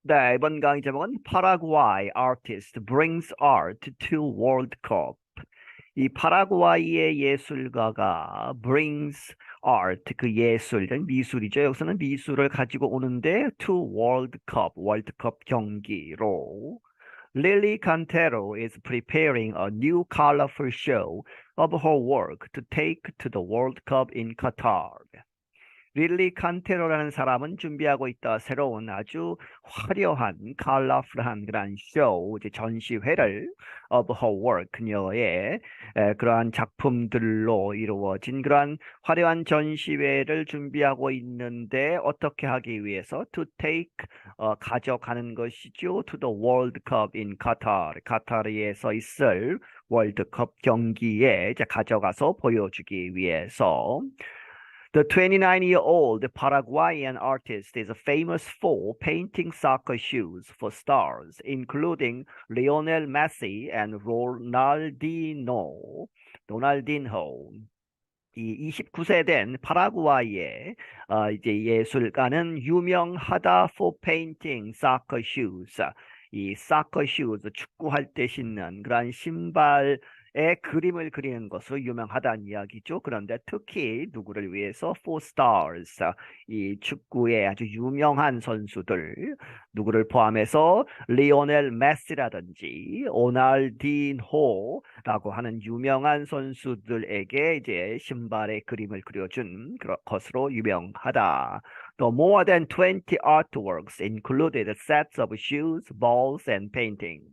네, 이번 강의 제목은 Paraguay artist brings art to World Cup. 이 파라과이의 예술가가 brings art, 그 예술, 미술이죠. 여기서는 미술을 가지고 오는데 to World Cup, 월드컵 경기로. Lily Cantero is preparing a new colorful show of her work to take to the World Cup in Qatar. 릴리 칸테로라는 사람은 준비하고 있다. 새로운 아주 화려한, 컬러풀한 그런 쇼, 이제 전시회를 of her work, 그녀의 그러한 작품들로 이루어진 그러한 화려한 전시회를 준비하고 있는데 어떻게 하기 위해서 to take 가져가는 것이죠. to the World Cup in Qatar, 카타르에서 있을 월드컵 경기에 이제 가져가서 보여주기 위해서. The 29-year-old Paraguayan artist is famous for painting soccer shoes for stars, including Lionel Messi and Ronaldinho. 이 29세 된 파라과이의 이제 예술가는 유명하다 for painting soccer shoes. 이 soccer shoes, 축구할 때 신는 그런 신발의 그림을 그리는 것으로 유명하다는 이야기죠. 그런데 특히 누구를 위해서 for stars, 이 축구의 아주 유명한 선수들, 누구를 포함해서 리오넬 메시라든지 오날디노라고 하는 유명한 선수들에게 이제 신발의 그림을 그려준 것으로 유명하다. The more than 20 artworks included sets of shoes, balls, and paintings.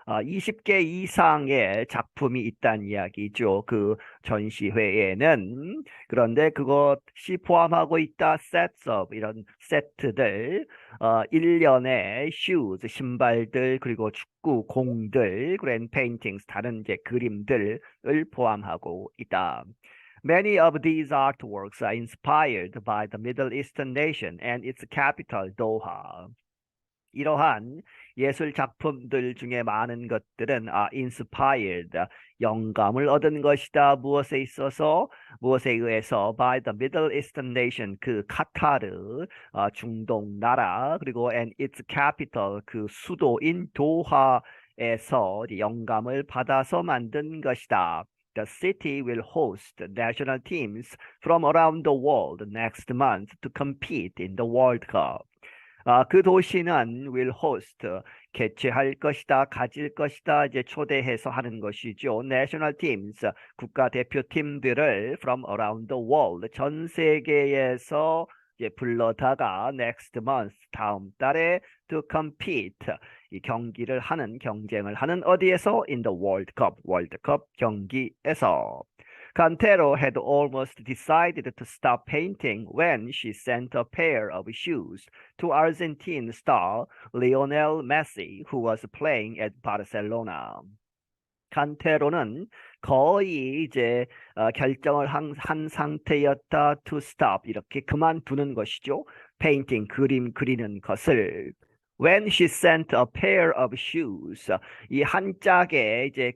20개 이상의 작품이 있다는 이야기죠. 그 전시회에는. 그런데 그것이 포함하고 있다. sets of, 이런 세트들, 1년의 shoes, 신발들, 그리고 축구 공들, and paintings, 다른 이제 그림들을 포함하고 있다. Many of these artworks are inspired by the Middle Eastern nation and its capital, Doha. 이러한 예술 작품들 중에 많은 것들은 inspired, 영감을 얻은 것이다. 무엇에 있어서, 무엇에 의해서 by the Middle Eastern nation, 그 카타르, 중동 나라, 그리고 and its capital, 그 수도인 도하에서 영감을 받아서 만든 것이다. The city will host national teams from around the world next month to compete in the World Cup. 그 도시는 will host, 개최할 것이다, 가질 것이다, 이제 초대해서 하는 것이죠. National teams, 국가 대표팀들을 from around the world, 전 세계에서 이제 불러다가 next month, 다음 달에 to compete, 이 경기를 하는, 경쟁을 하는 어디에서? In the World Cup, 월드컵 경기에서. Cantero had almost decided to stop painting when she sent a pair of shoes to Argentine star Lionel Messi, who was playing at Barcelona. 칸테로는 거의 이제 결정을 한 상태였다. To stop, 이렇게 그만두는 것이죠. painting, 그림 그리는 것을. When she sent a pair of shoes, 이 한 짝에 이제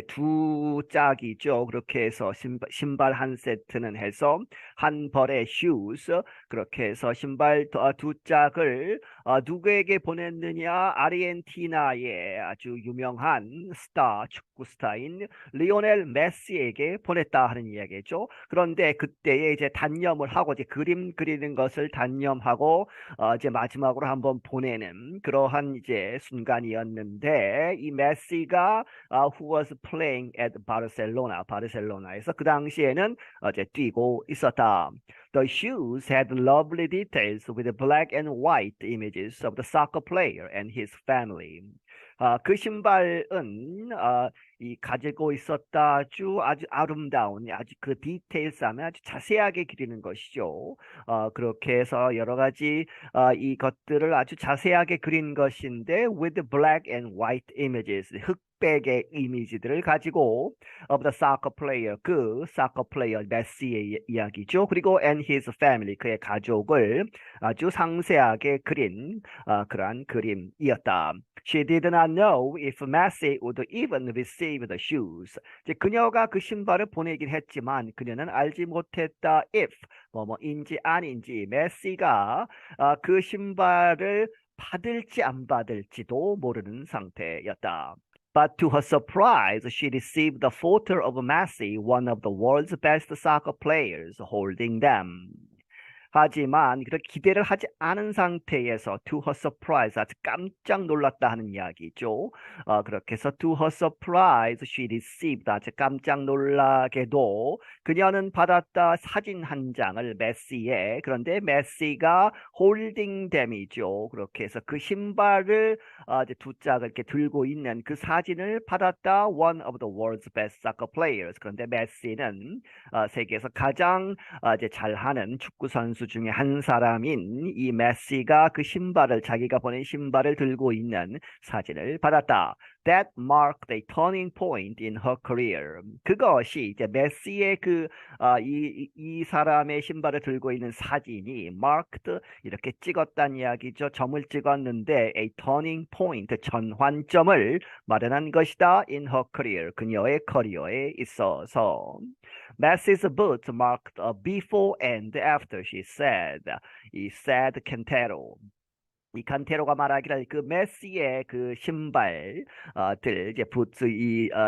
두 짝이죠. 그렇게 해서 신발 한 세트는 해서 한 벌의 shoes, 그렇게 해서 신발 두 짝을 누구에게 보냈느냐? 아르헨티나의 아주 유명한 스타, 축구 스타인 리오넬 메시에게 보냈다 하는 이야기죠. 그런데 그때에 이제 단념을 하고 이제 그림 그리는 것을 단념하고 이제 마지막으로 한번 보내는 그러한 이제 순간이었는데, 이 메시가 who was playing at Barcelona, 바르셀로나에서 그 당시에는 이제 뛰고 있었다. The shoes had lovely details with black and white images of the soccer player and his family. 그 신발은 이 가지고 있었다. 아주 아름다운, 아주 그 디테일함에 아주 자세하게 그리는 것이죠. 그렇게 해서 여러 가지 이것들을 아주 자세하게 그린 것인데 with black and white images, 흑백의 이미지들을 가지고 of the soccer player, 그 soccer player 메시의 이야기죠. 그리고 and his family, 그의 가족을 아주 상세하게 그린 그러한 그림이었다. She did not know if Messi would even receive the shoes. 이제 그녀가 그 신발을 보내긴 했지만 그녀는 알지 못했다. if 뭐뭐인지 아닌지 메시가 그 신발을 받을지 안 받을지도 모르는 상태였다. But to her surprise, she received the photo of Messi, one of the world's best soccer players, holding them. 하지만 그렇게 기대를 하지 않은 상태에서 to her surprise 아주 깜짝 놀랐다 하는 이야기죠. 그렇게 해서 to her surprise she received 아주 깜짝 놀라게도 그녀는 받았다 사진 한 장을 메시의 그런데 메시가 holding them이죠. 그렇게 해서 그 신발을 이제 두 짝을 이렇게 들고 있는 그 사진을 받았다 one of the world's best soccer players. 그런데 메시는 세계에서 가장 이제 잘하는 축구 선수 중에 한 사람인 이 메시가 그 신발을 자기가 보낸 신발을 들고 있는 사진을 받았다. That marked a turning point in her career. 그것이 이제 메시의 이 사람의 신발을 들고 있는 사진이 marked 이렇게 찍었다는 이야기죠. 점을 찍었는데 a turning point 전환점을 마련한 것이다 in her career. 그녀의 커리어에 있어서. Messi's boots marked a before and after, she said. 이 said 캔테로. 이 칸테로가 말하기를 그 메시의 그 신발들 이제 부츠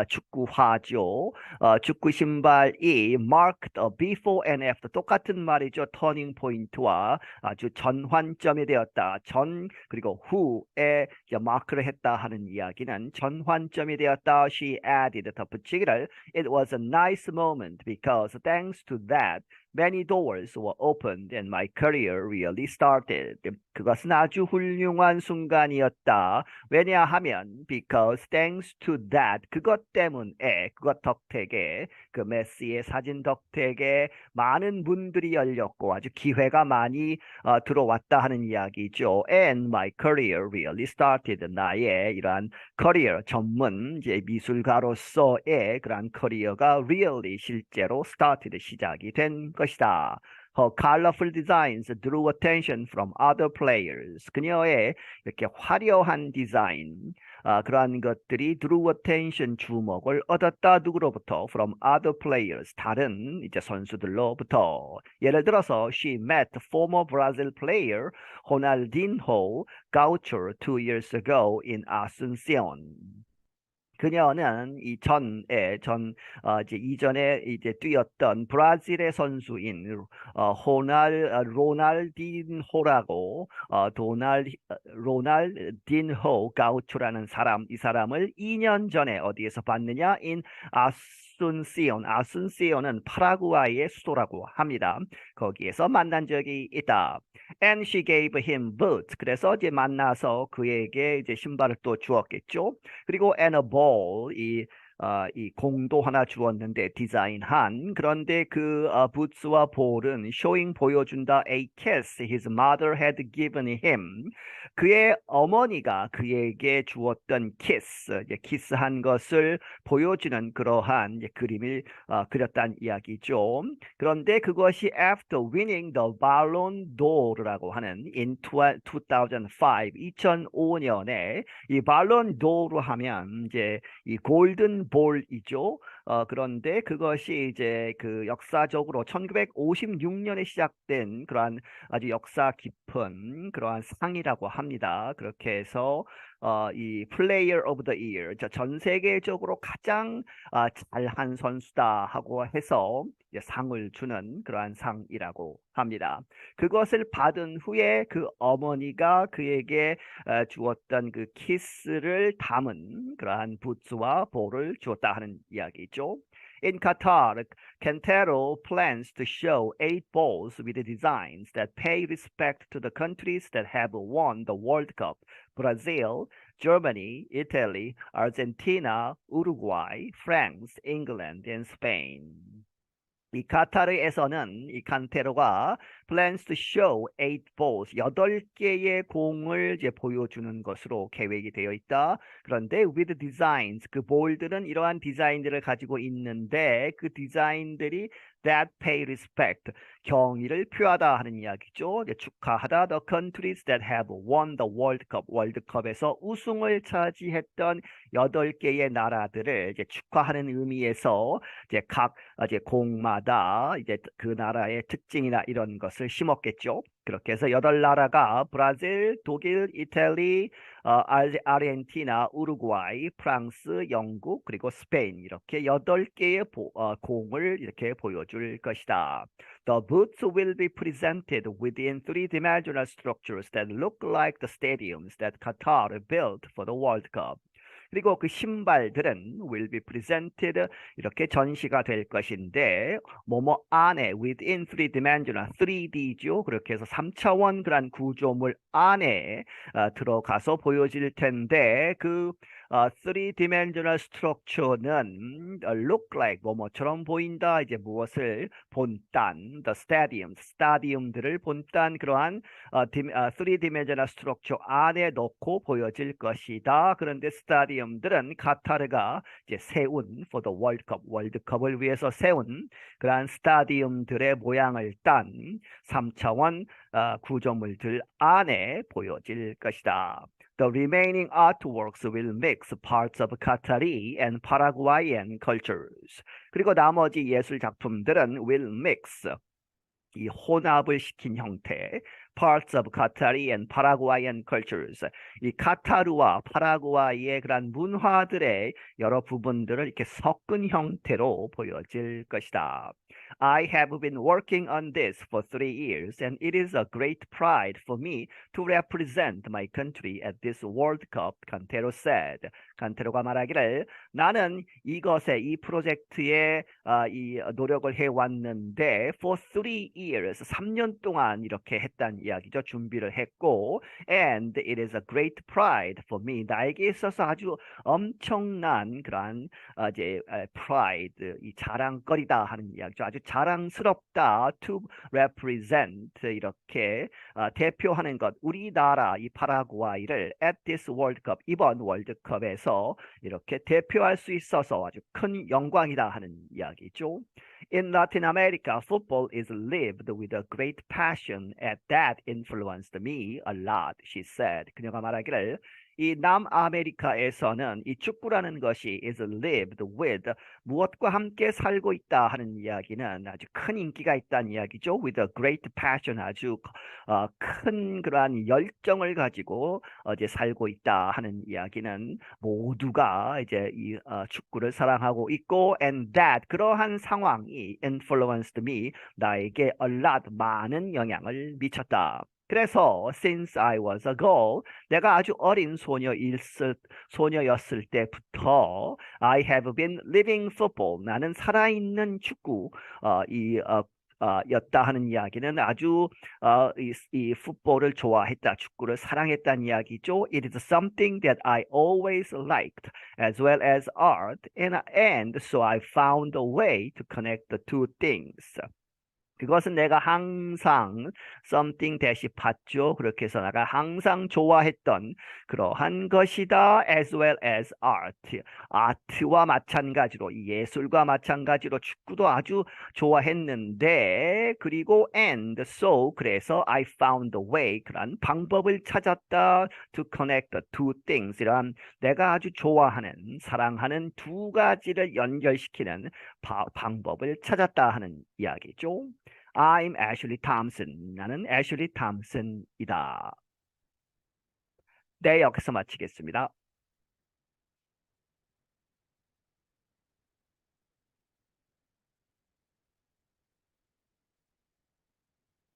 축구화죠. 축구 신발이 marked a before and after 똑같은 말이죠. 터닝 포인트와 아주 전환점이 되었다. 전 그리고 후에 이제 마크를 했다 하는 이야기는 전환점이 되었다. She added 덧붙이기를 It was a nice moment because thanks to that many doors were opened and my career really started. 그것은 아주 훌륭한 순간이었다. 왜냐하면 because thanks to that 그것 때문에 그것 덕택에 그 메시의 사진 덕택에 많은 문들이 열렸고 아주 기회가 많이 들어왔다 하는 이야기죠. And my career really started. 나의 이러한 커리어 전문 이제 미술가로서의 그러한 커리어가 really 실제로 started 시작이 된 것이다. Her colorful designs drew attention from other players. 그녀의 이렇게 화려한 디자인, 그러한 것들이 drew attention, 주목을 얻었다. 누구로부터? From other players, 다른 이제 선수들로부터. 예를 들어서, she met former Brazil player Ronaldinho Gaucho 2 years ago in Asunción. 그녀는 이제 이전에 이제 뛰었던 브라질의 선수인 로날딘호라고 로날딘호 가우초라는 사람 이 사람을 2년 전에 어디에서 봤느냐? in 아순시온. 아순시온은 파라구아이의 수도라고 합니다. 거기에서 만난 적이 있다. And she gave him boots. 그래서 이제 만나서 그에게 이제 신발을 또 주었겠죠. 그리고 and a ball 이 공도 하나 주었는데 디자인한 그런데 그 부츠와 볼은 showing 보여준다 a kiss his mother had given him 그의 어머니가 그에게 주었던 키스 이제 키스한 것을 보여주는 그러한 이제 그림을 그렸다는 이야기죠. 그런데 그것이 after winning the Ballon d'Or라고 하는 in 2005 2005년에 이 발론 도르 하면 이제 이 골든 볼이죠. 그런데 그것이 이제 그 역사적으로 1956년에 시작된 그러한 아주 역사 깊은 그러한 상이라고 합니다. 그렇게 해서 이 Player of the Year, 전 세계적으로 가장 잘한 선수다 하고 해서 이제 상을 주는 그러한 상이라고 합니다. 그것을 받은 후에 그 어머니가 그에게 주었던 그 키스를 담은 그러한 부츠와 볼을 주었다 하는 이야기죠. In Qatar, Cantero plans to show 8 balls with designs that pay respect to the countries that have won the World Cup: Brazil, Germany, Italy, Argentina, Uruguay, France, England, and Spain. 이 카타르에서는 이 칸테로가 plans to show 8 balls, 8개의 공을 이제 보여주는 것으로 계획이 되어 있다. 그런데 with designs, 그 볼들은 이러한 디자인들을 가지고 있는데 그 디자인들이 that pay respect, 경의를 표하다 하는 이야기죠. 축하하다 the countries that have won the World Cup, 월드컵에서 우승을 차지했던 8개의 나라들을 이제 축하하는 의미에서 이제 각 이제 공마다 이제 그 나라의 특징이나 이런 것 것을 심었겠죠. 그렇게 해서 8나라가 브라질, 독일, 이탈리, 아르헨티나, 우루과이, 프랑스, 영국, 그리고 스페인 이렇게 8개의 공을 이렇게 보여줄 것이다. The booths will be presented within three-dimensional structures that look like the stadiums that Qatar built for the World Cup. 그리고 그 신발들은 will be presented 이렇게 전시가 될 것인데 뭐뭐 안에 within three dimensional 3D죠. 그렇게 해서 3차원 그런 구조물 안에 들어가서 보여질 텐데 그 three-dimensional structure는 look like 뭐뭐처럼 보인다. 이제 무엇을 본딴 the stadiums, 스타디움들을 본딴 그러한 three-dimensional structure 안에 넣고 보여질 것이다. 그런데 스타디움들은 카타르가 이제 세운 for the World Cup, 월드컵을 위해서 세운 그러한 스타디움들의 모양을 딴 3차원 구조물들 안에 보여질 것이다. The remaining artworks will mix parts of Qatari and Paraguayan cultures. 그리고 나머지 예술 작품들은 will mix, 이 혼합을 시킨 형태, parts of Qatari and Paraguayan cultures. 이 카타르와 파라과이의 그런 문화들의 여러 부분들을 이렇게 섞은 형태로 보여질 것이다. I have been working on this for 3 years, and it is a great pride for me to represent my country at this World Cup, 칸테로 said. 칸테로가 말하기를 나는 이 프로젝트에 이 노력을 해왔는데 for 3 years, 3년 동안 이렇게 했다는 이야기죠. 준비를 했고 and it is a great pride for me. 나에게 있어서 아주 엄청난 그러한 이제 pride, 이 자랑거리다 하는 이야기죠. 아주 자랑스럽다 to represent 이렇게 대표하는 것 우리나라 이 파라과이를 at this World Cup 이번 월드컵에서 이렇게 대표할 수 있어서 아주 큰 영광이다 하는 이야기죠. In Latin America, football is lived with a great passion and that influenced me a lot, she said. 그녀가 말하기를 이 남아메리카에서는 이 축구라는 것이 is lived with 무엇과 함께 살고 있다 하는 이야기는 아주 큰 인기가 있다는 이야기죠. With a great passion 아주 큰 그러한 열정을 가지고 이제 살고 있다 하는 이야기는 모두가 이제 이 축구를 사랑하고 있고 and that 그러한 상황이 influenced me 나에게 a lot 많은 영향을 미쳤다. 그래서 since I was a girl, 내가 아주 어린 소녀였을 때부터 I have been living football. 나는 살아있는 축구 였다 하는 이야기는 아주 이 풋볼을 좋아했다, 축구를 사랑했다는 이야기죠. It is something that I always liked, as well as art, and so I found a way to connect the two things. 그것은 내가 항상 something 대시 봤죠. 그렇게 해서 내가 항상 좋아했던 그러한 것이다. as well as art. 아트와 마찬가지로 예술과 마찬가지로 축구도 아주 좋아했는데 그리고 and so 그래서 I found a way 그런 방법을 찾았다 to connect the two things. 이러한 내가 아주 좋아하는 사랑하는 두 가지를 연결시키는 방법을 찾았다 하는 이야기죠. I'm Ashley Thompson. 나는 애슐리 탐슨이다. 네, 여기서 마치겠습니다.